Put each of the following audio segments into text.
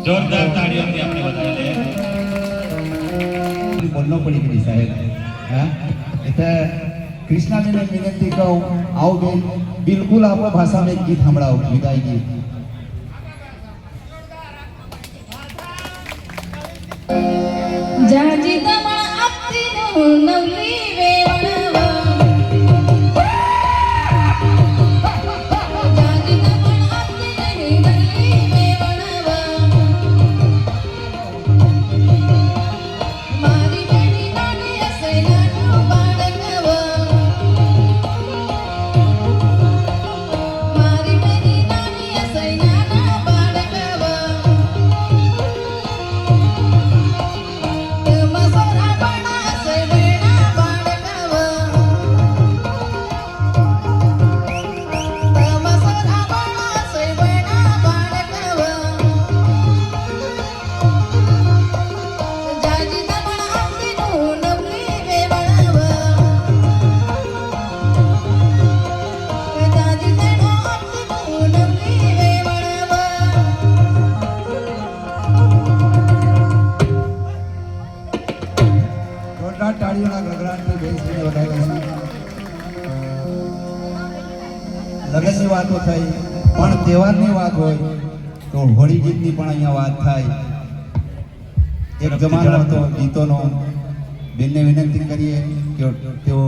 જોરદાર તાળીઓથી આપણે વધાવીએ. બોલનો પડી ગઈ સાહેબ. હા એટલે કૃષ્ણાજીને વિનંતી કહું આવો બેન બિલકુલ આપણો ભાષામાં એક ગીત સંભળાવો વિદાય ગીત. જાજી તમા આપતીનું નવલી વેવણવા જાજી તમા આપતીનું નવલી વેવણવા મારી બેટી નાની હસે નાનું બાળકવા મારી બેટી નાની હસે નાના બાળકવા તાળીઓના ગગડાટથી બેસીને વધાવ્યા છે. લગ્નની વાતો થઈ પણ તહેવારની વાત હોય તો હોળી ગીતની પણ અહીંયા વાત થાય. એક જમાનો હતો ગીતોનો. બેનને વિનંતી કરીએ કે તેઓ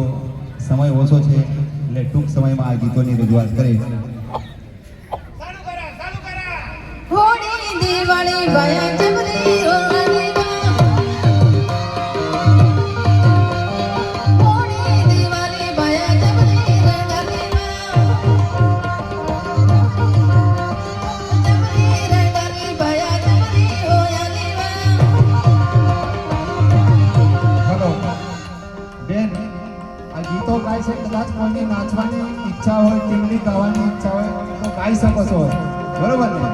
સમય ઓછો છે એટલે ટૂંક સમયમાં આ ગીતોની રજૂઆત કરે. હોળી દિવાળી બાયા ચમરી કદાચ કોઈની નાચવાની ઈચ્છા હોય ટીમની ગાવાની ઈચ્છા હોય તો ગાઈ શકો છો બરોબર ને.